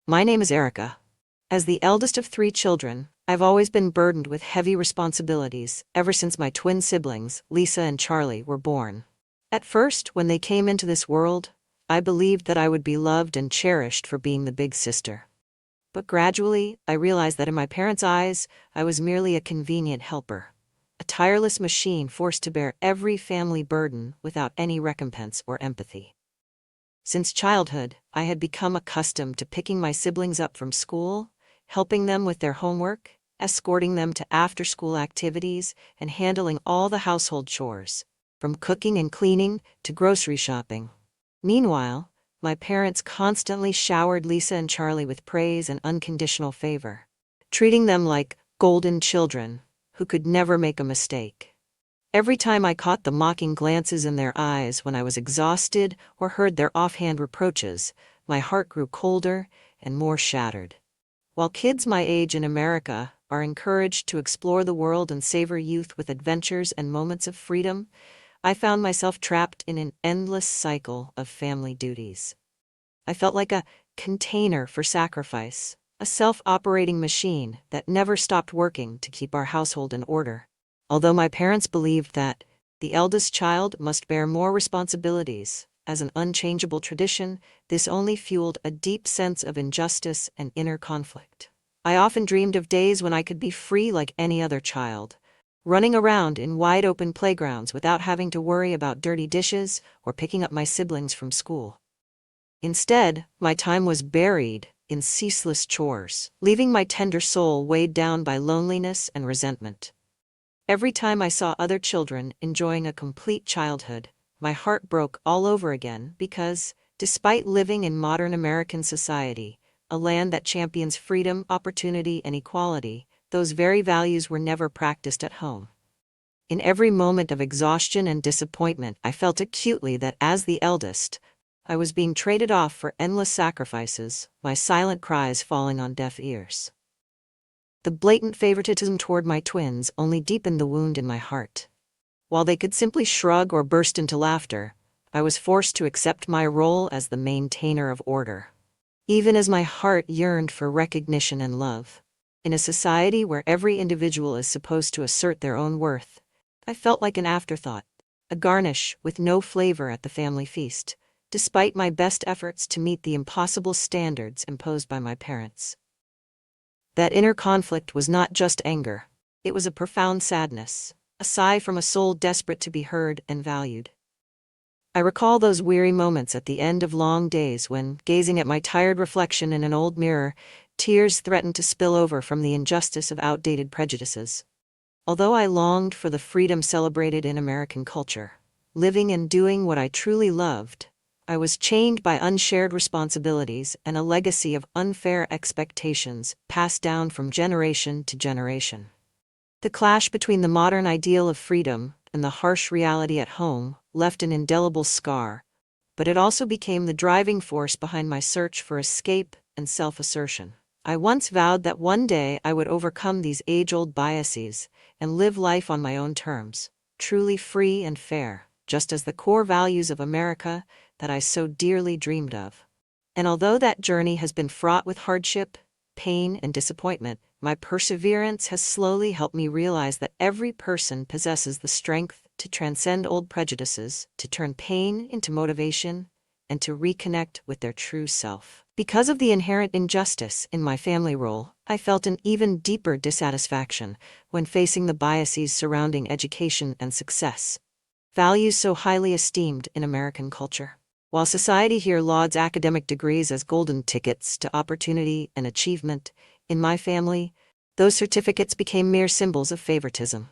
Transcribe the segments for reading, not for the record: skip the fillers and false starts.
My name is Erica. As the eldest of three children, I've always been burdened with heavy responsibilities ever since my twin siblings, Lisa and Charlie, were born. At first, when they came into this world, I believed that I would be loved and cherished for being the big sister. But gradually, I realized that in my parents' eyes, I was merely a convenient helper, a tireless machine forced to bear every family burden without any recompense or empathy. Since childhood, I had become accustomed to picking my siblings up from school, helping them with their homework, escorting them to after-school activities, and handling all the household chores, from cooking and cleaning to grocery shopping. Meanwhile, my parents constantly showered Lisa and Charlie with praise and unconditional favor, treating them like golden children who could never make a mistake. Every time I caught the mocking glances in their eyes when I was exhausted or heard their offhand reproaches, my heart grew colder and more shattered. While kids my age in America are encouraged to explore the world and savor youth with adventures and moments of freedom, I found myself trapped in an endless cycle of family duties. I felt like a container for sacrifice, a self-operating machine that never stopped working to keep our household in order. Although my parents believed that the eldest child must bear more responsibilities as an unchangeable tradition, this only fueled a deep sense of injustice and inner conflict. I often dreamed of days when I could be free like any other child, running around in wide-open playgrounds without having to worry about dirty dishes or picking up my siblings from school. Instead, my time was buried in ceaseless chores, leaving my tender soul weighed down by loneliness and resentment. Every time I saw other children enjoying a complete childhood, my heart broke all over again because, despite living in modern American society, a land that champions freedom, opportunity, and equality, those very values were never practiced at home. In every moment of exhaustion and disappointment, I felt acutely that as the eldest, I was being traded off for endless sacrifices, my silent cries falling on deaf ears. The blatant favoritism toward my twins only deepened the wound in my heart. While they could simply shrug or burst into laughter, I was forced to accept my role as the maintainer of order. Even as my heart yearned for recognition and love, in a society where every individual is supposed to assert their own worth, I felt like an afterthought, a garnish with no flavor at the family feast, despite my best efforts to meet the impossible standards imposed by my parents. That inner conflict was not just anger. It was a profound sadness, a sigh from a soul desperate to be heard and valued. I recall those weary moments at the end of long days when, gazing at my tired reflection in an old mirror, tears threatened to spill over from the injustice of outdated prejudices. Although I longed for the freedom celebrated in American culture, living and doing what I truly loved, I was chained by unshared responsibilities and a legacy of unfair expectations passed down from generation to generation. The clash between the modern ideal of freedom and the harsh reality at home left an indelible scar, but it also became the driving force behind my search for escape and self-assertion. I once vowed that one day I would overcome these age-old biases and live life on my own terms, truly free and fair, just as the core values of America that I so dearly dreamed of. And although that journey has been fraught with hardship, pain, and disappointment, my perseverance has slowly helped me realize that every person possesses the strength to transcend old prejudices, to turn pain into motivation, and to reconnect with their true self. Because of the inherent injustice in my family role, I felt an even deeper dissatisfaction when facing the biases surrounding education and success, values so highly esteemed in American culture. While society here lauds academic degrees as golden tickets to opportunity and achievement, in my family, those certificates became mere symbols of favoritism.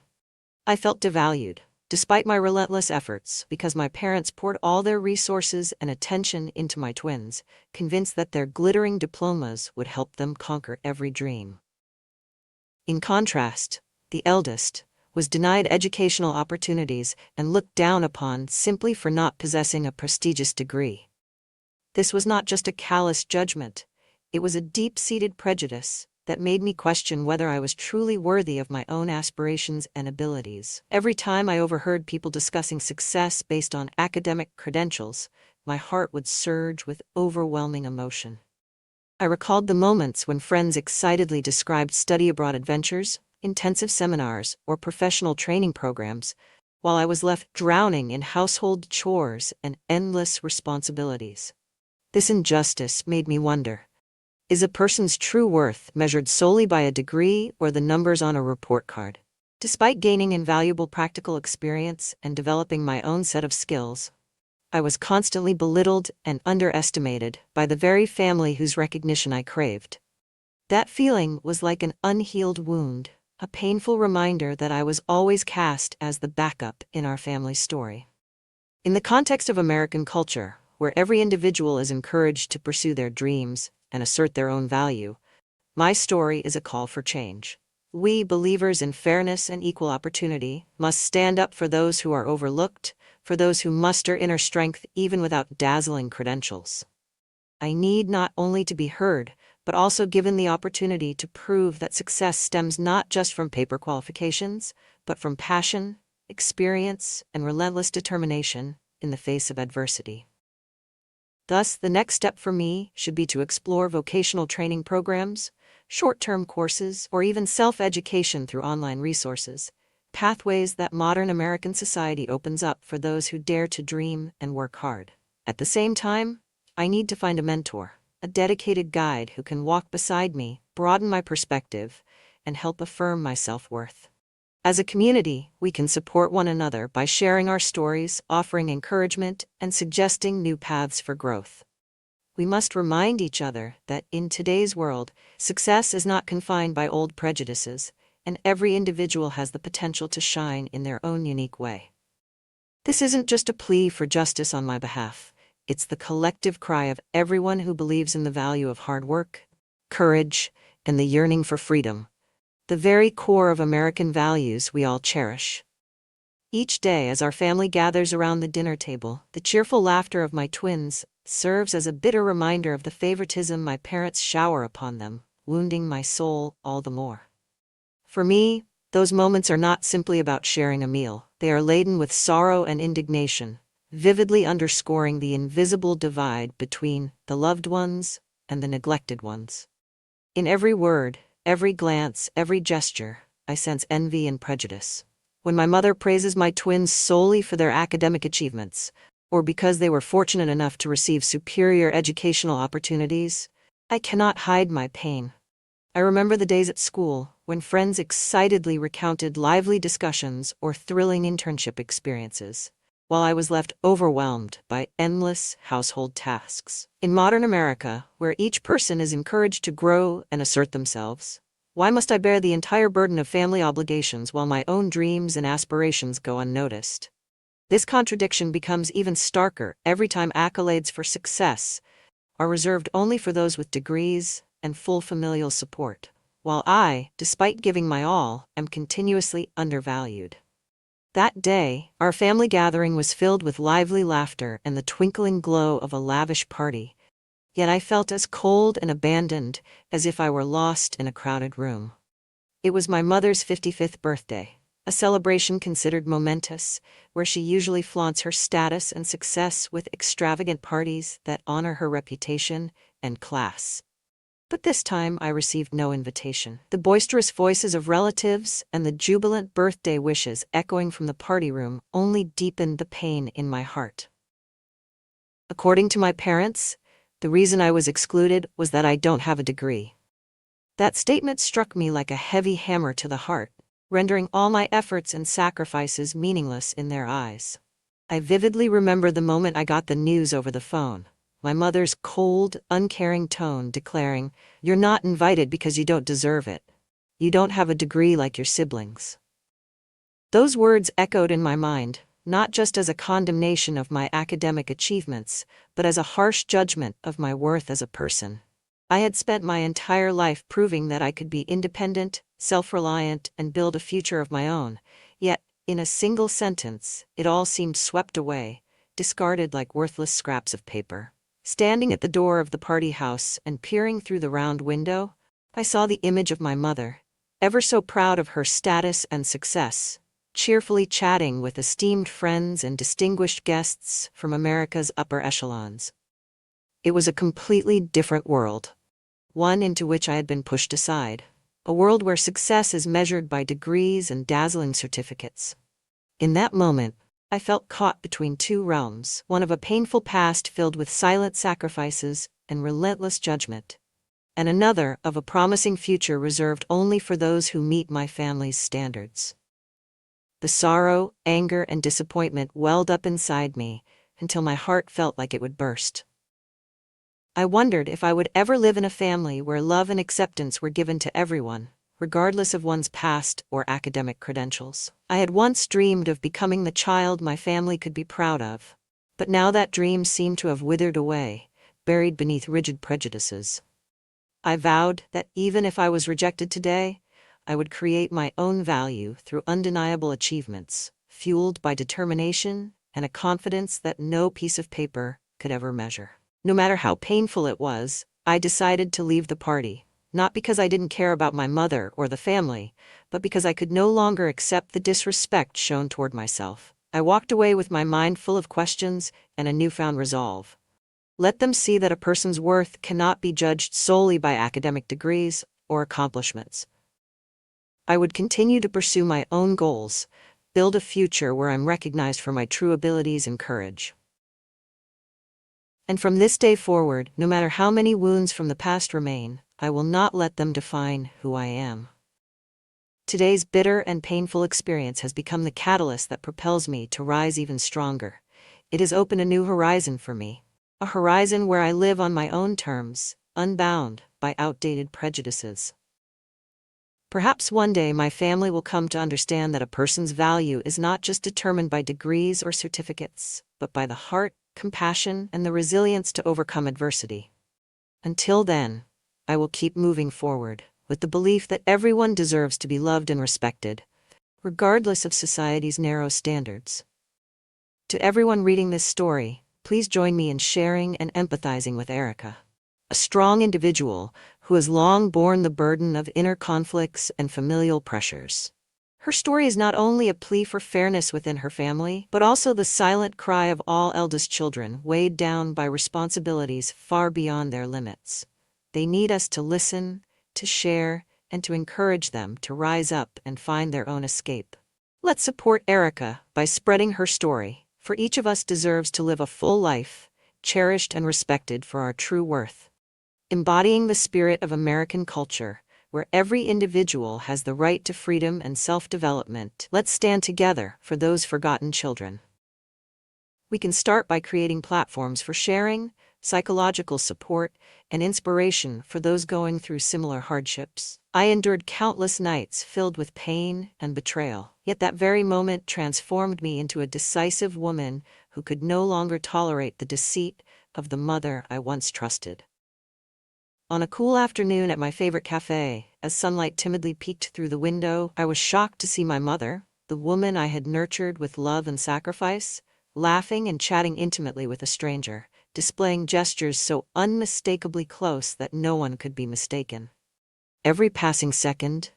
I felt devalued, despite my relentless efforts, because my parents poured all their resources and attention into my twins, convinced that their glittering diplomas would help them conquer every dream. In contrast, the eldest was denied educational opportunities and looked down upon simply for not possessing a prestigious degree. This was not just a callous judgment, it was a deep-seated prejudice that made me question whether I was truly worthy of my own aspirations and abilities. Every time I overheard people discussing success based on academic credentials, my heart would surge with overwhelming emotion. I recalled the moments when friends excitedly described study abroad adventures, intensive seminars, or professional training programs, while I was left drowning in household chores and endless responsibilities. This injustice made me wonder, is a person's true worth measured solely by a degree or the numbers on a report card? Despite gaining invaluable practical experience and developing my own set of skills, I was constantly belittled and underestimated by the very family whose recognition I craved. That feeling was like an unhealed wound, a painful reminder that I was always cast as the backup in our family story. In the context of American culture, where every individual is encouraged to pursue their dreams and assert their own value, my story is a call for change. We, believers in fairness and equal opportunity, must stand up for those who are overlooked, for those who muster inner strength even without dazzling credentials. I need not only to be heard, but also given the opportunity to prove that success stems not just from paper qualifications, but from passion, experience, and relentless determination in the face of adversity. Thus, the next step for me should be to explore vocational training programs, short-term courses, or even self-education through online resources, pathways that modern American society opens up for those who dare to dream and work hard. At the same time, I need to find a mentor, a dedicated guide who can walk beside me, broaden my perspective, and help affirm my self-worth. As a community, we can support one another by sharing our stories, offering encouragement, and suggesting new paths for growth. We must remind each other that in today's world, success is not confined by old prejudices, and every individual has the potential to shine in their own unique way. This isn't just a plea for justice on my behalf. It's the collective cry of everyone who believes in the value of hard work, courage, and the yearning for freedom, the very core of American values we all cherish. Each day as our family gathers around the dinner table, the cheerful laughter of my twins serves as a bitter reminder of the favoritism my parents shower upon them, wounding my soul all the more. For me, those moments are not simply about sharing a meal. They are laden with sorrow and indignation, vividly underscoring the invisible divide between the loved ones and the neglected ones. In every word, every glance, every gesture, I sense envy and prejudice. When my mother praises my twins solely for their academic achievements, or because they were fortunate enough to receive superior educational opportunities, I cannot hide my pain. I remember the days at school when friends excitedly recounted lively discussions or thrilling internship experiences, while I was left overwhelmed by endless household tasks. In modern America, where each person is encouraged to grow and assert themselves, why must I bear the entire burden of family obligations while my own dreams and aspirations go unnoticed? This contradiction becomes even starker every time accolades for success are reserved only for those with degrees and full familial support, while I, despite giving my all, am continuously undervalued. That day, our family gathering was filled with lively laughter and the twinkling glow of a lavish party, yet I felt as cold and abandoned as if I were lost in a crowded room. It was my mother's 55th birthday, a celebration considered momentous, where she usually flaunts her status and success with extravagant parties that honor her reputation and class. But this time I received no invitation. The boisterous voices of relatives and the jubilant birthday wishes echoing from the party room only deepened the pain in my heart. According to my parents, the reason I was excluded was that I don't have a degree. That statement struck me like a heavy hammer to the heart, rendering all my efforts and sacrifices meaningless in their eyes. I vividly remember the moment I got the news over the phone. My mother's cold, uncaring tone declaring, "You're not invited because you don't deserve it. You don't have a degree like your siblings." Those words echoed in my mind, not just as a condemnation of my academic achievements, but as a harsh judgment of my worth as a person. I had spent my entire life proving that I could be independent, self-reliant, and build a future of my own, yet, in a single sentence, it all seemed swept away, discarded like worthless scraps of paper. Standing at the door of the party house and peering through the round window, I saw the image of my mother, ever so proud of her status and success, cheerfully chatting with esteemed friends and distinguished guests from America's upper echelons. It was a completely different world. one into which I had been pushed aside. A world where success is measured by degrees and dazzling certificates. In that moment, I felt caught between two realms, one of a painful past filled with silent sacrifices and relentless judgment, and another of a promising future reserved only for those who meet my family's standards. The sorrow, anger, and disappointment welled up inside me until my heart felt like it would burst. I wondered if I would ever live in a family where love and acceptance were given to everyone, regardless of one's past or academic credentials. I had once dreamed of becoming the child my family could be proud of, but now that dream seemed to have withered away, buried beneath rigid prejudices. I vowed that even if I was rejected today, I would create my own value through undeniable achievements, fueled by determination and a confidence that no piece of paper could ever measure. No matter how painful it was, I decided to leave the party, not because I didn't care about my mother or the family, but because I could no longer accept the disrespect shown toward myself. I walked away with my mind full of questions and a newfound resolve. Let them see that a person's worth cannot be judged solely by academic degrees or accomplishments. I would continue to pursue my own goals, build a future where I'm recognized for my true abilities and courage. And from this day forward, no matter how many wounds from the past remain, I will not let them define who I am. Today's bitter and painful experience has become the catalyst that propels me to rise even stronger. It has opened a new horizon for me, a horizon where I live on my own terms, unbound by outdated prejudices. Perhaps one day my family will come to understand that a person's value is not just determined by degrees or certificates, but by the heart, compassion, and the resilience to overcome adversity. Until then, I will keep moving forward, with the belief that everyone deserves to be loved and respected, regardless of society's narrow standards. To everyone reading this story, please join me in sharing and empathizing with Erica, a strong individual who has long borne the burden of inner conflicts and familial pressures. Her story is not only a plea for fairness within her family, but also the silent cry of all eldest children weighed down by responsibilities far beyond their limits. They need us to listen, to share, and to encourage them to rise up and find their own escape. Let's support Erica by spreading her story, for each of us deserves to live a full life, cherished and respected for our true worth. Embodying the spirit of American culture, where every individual has the right to freedom and self-development, let's stand together for those forgotten children. We can start by creating platforms for sharing, psychological support, and inspiration for those going through similar hardships. I endured countless nights filled with pain and betrayal, yet that very moment transformed me into a decisive woman who could no longer tolerate the deceit of the mother I once trusted. On a cool afternoon at my favorite cafe, as sunlight timidly peeked through the window, I was shocked to see my mother, the woman I had nurtured with love and sacrifice, laughing and chatting intimately with a stranger, displaying gestures so unmistakably close that no one could be mistaken. Every passing second,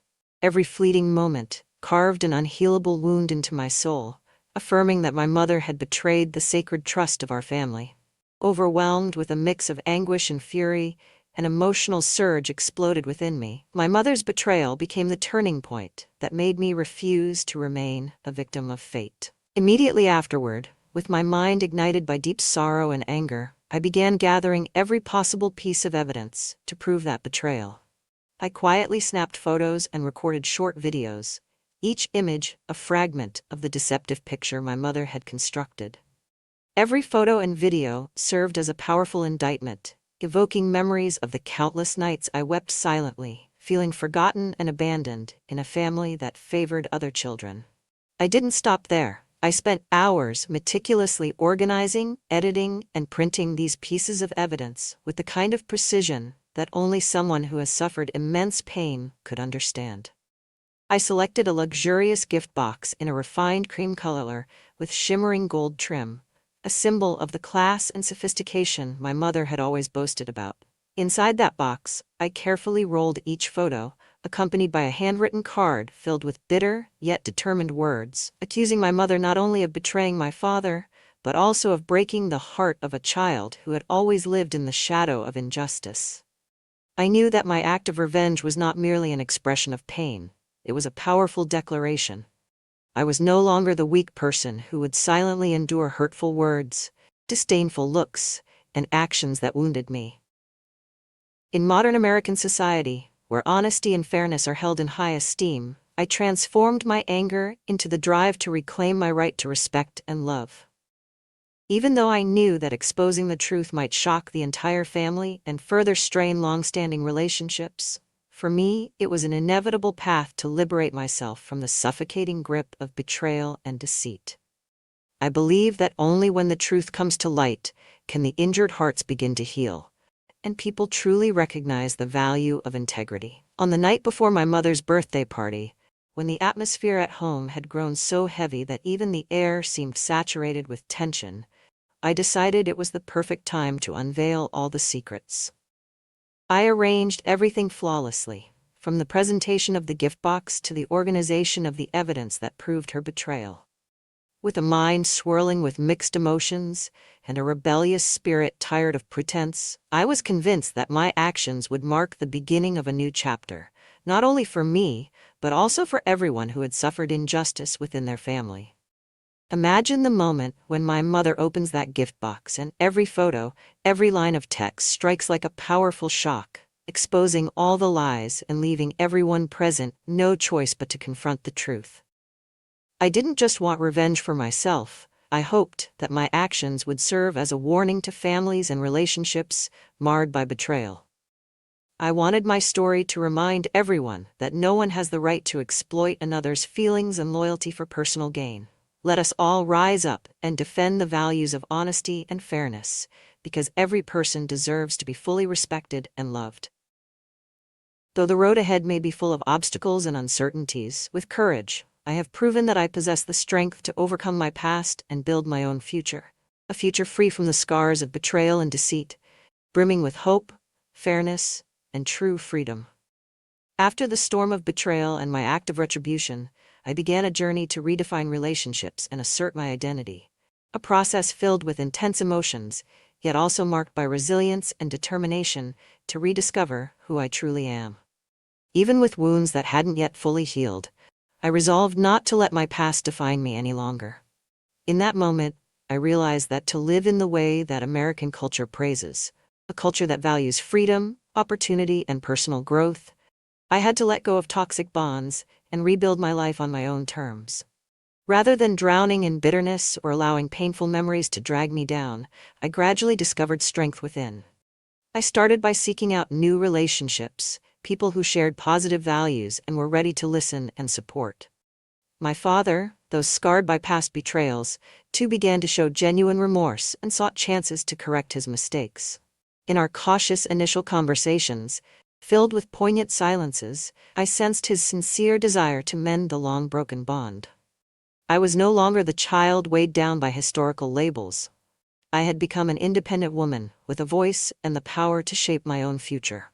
every fleeting moment, carved an unhealable wound into my soul, affirming that my mother had betrayed the sacred trust of our family. Overwhelmed with a mix of anguish and fury, an emotional surge exploded within me. My mother's betrayal became the turning point that made me refuse to remain a victim of fate. Immediately afterward, with my mind ignited by deep sorrow and anger, I began gathering every possible piece of evidence to prove that betrayal. I quietly snapped photos and recorded short videos, each image a fragment of the deceptive picture my mother had constructed. Every photo and video served as a powerful indictment, evoking memories of the countless nights I wept silently, feeling forgotten and abandoned in a family that favored other children. I didn't stop there. I spent hours meticulously organizing, editing, and printing these pieces of evidence with the kind of precision that only someone who has suffered immense pain could understand. I selected a luxurious gift box in a refined cream color with shimmering gold trim, a symbol of the class and sophistication my mother had always boasted about. Inside that box, I carefully rolled each photo, accompanied by a handwritten card filled with bitter yet determined words, accusing my mother not only of betraying my father, but also of breaking the heart of a child who had always lived in the shadow of injustice. I knew that my act of revenge was not merely an expression of pain, it was a powerful declaration. I was no longer the weak person who would silently endure hurtful words, disdainful looks, and actions that wounded me. In modern American society, where honesty and fairness are held in high esteem, I transformed my anger into the drive to reclaim my right to respect and love. Even though I knew that exposing the truth might shock the entire family and further strain long-standing relationships, for me, it was an inevitable path to liberate myself from the suffocating grip of betrayal and deceit. I believe that only when the truth comes to light can the injured hearts begin to heal, and people truly recognize the value of integrity. On the night before my mother's birthday party, when the atmosphere at home had grown so heavy that even the air seemed saturated with tension, I decided it was the perfect time to unveil all the secrets. I arranged everything flawlessly, from the presentation of the gift box to the organization of the evidence that proved her betrayal. With a mind swirling with mixed emotions and a rebellious spirit tired of pretense, I was convinced that my actions would mark the beginning of a new chapter, not only for me, but also for everyone who had suffered injustice within their family. Imagine the moment when my mother opens that gift box and every photo, every line of text strikes like a powerful shock, exposing all the lies and leaving everyone present no choice but to confront the truth. I didn't just want revenge for myself, I hoped that my actions would serve as a warning to families and relationships marred by betrayal. I wanted my story to remind everyone that no one has the right to exploit another's feelings and loyalty for personal gain. Let us all rise up and defend the values of honesty and fairness, because every person deserves to be fully respected and loved. Though the road ahead may be full of obstacles and uncertainties, with courage, I have proven that I possess the strength to overcome my past and build my own future. A future free from the scars of betrayal and deceit, brimming with hope, fairness, and true freedom. After the storm of betrayal and my act of retribution, I began a journey to redefine relationships and assert my identity. A process filled with intense emotions, yet also marked by resilience and determination to rediscover who I truly am. Even with wounds that hadn't yet fully healed, I resolved not to let my past define me any longer. In that moment, I realized that to live in the way that American culture praises, a culture that values freedom, opportunity, and personal growth, I had to let go of toxic bonds and rebuild my life on my own terms. Rather than drowning in bitterness or allowing painful memories to drag me down, I gradually discovered strength within. I started by seeking out new relationships, people who shared positive values and were ready to listen and support. My father, though scarred by past betrayals, too began to show genuine remorse and sought chances to correct his mistakes. In our cautious initial conversations, filled with poignant silences, I sensed his sincere desire to mend the long-broken bond. I was no longer the child weighed down by historical labels. I had become an independent woman with a voice and the power to shape my own future.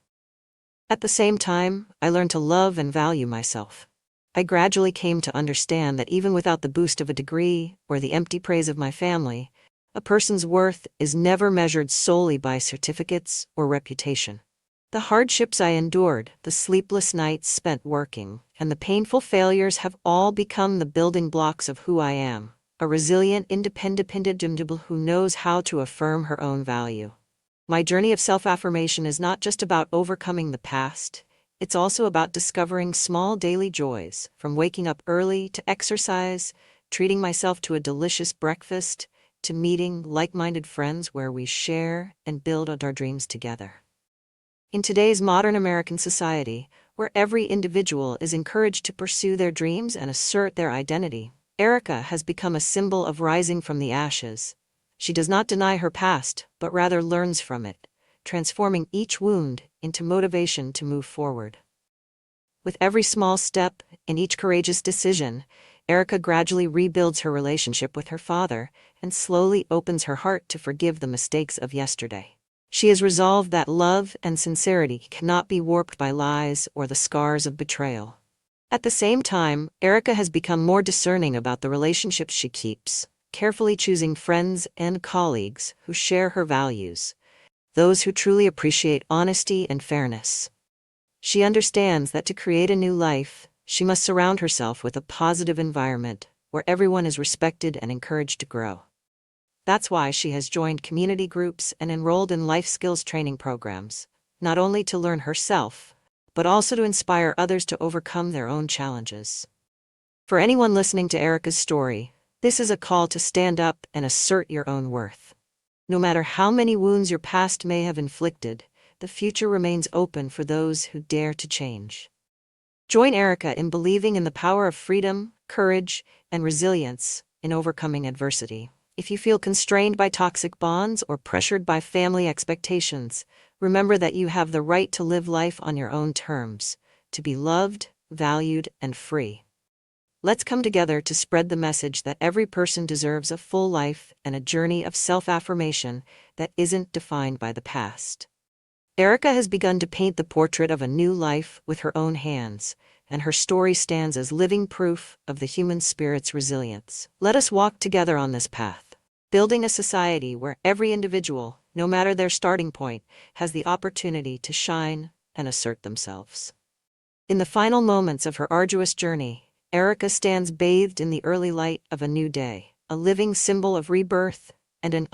At the same time, I learned to love and value myself. I gradually came to understand that even without the boost of a degree or the empty praise of my family, a person's worth is never measured solely by certificates or reputation. The hardships I endured, the sleepless nights spent working, and the painful failures have all become the building blocks of who I am, a resilient, independent individual who knows how to affirm her own value. My journey of self-affirmation is not just about overcoming the past, it's also about discovering small daily joys, from waking up early to exercise, treating myself to a delicious breakfast, to meeting like-minded friends where we share and build on our dreams together. In today's modern American society, where every individual is encouraged to pursue their dreams and assert their identity, Erica has become a symbol of rising from the ashes. She does not deny her past, but rather learns from it, transforming each wound into motivation to move forward. With every small step and each courageous decision, Erica gradually rebuilds her relationship with her father and slowly opens her heart to forgive the mistakes of yesterday. She has resolved that love and sincerity cannot be warped by lies or the scars of betrayal. At the same time, Erica has become more discerning about the relationships she keeps, carefully choosing friends and colleagues who share her values. those who truly appreciate honesty and fairness. She understands that to create a new life, she must surround herself with a positive environment where everyone is respected and encouraged to grow. That's why she has joined community groups and enrolled in life skills training programs, not only to learn herself, but also to inspire others to overcome their own challenges. For anyone listening to Erica's story, this is a call to stand up and assert your own worth. No matter how many wounds your past may have inflicted, the future remains open for those who dare to change. Join Erica in believing in the power of freedom, courage, and resilience in overcoming adversity. If you feel constrained by toxic bonds or pressured by family expectations, remember that you have the right to live life on your own terms, to be loved, valued, and free. Let's come together to spread the message that every person deserves a full life and a journey of self-affirmation that isn't defined by the past. Erica has begun to paint the portrait of a new life with her own hands, and her story stands as living proof of the human spirit's resilience. Let us walk together on this path, building a society where every individual, no matter their starting point, has the opportunity to shine and assert themselves. In the final moments of her arduous journey, Erica stands bathed in the early light of a new day, a living symbol of rebirth and an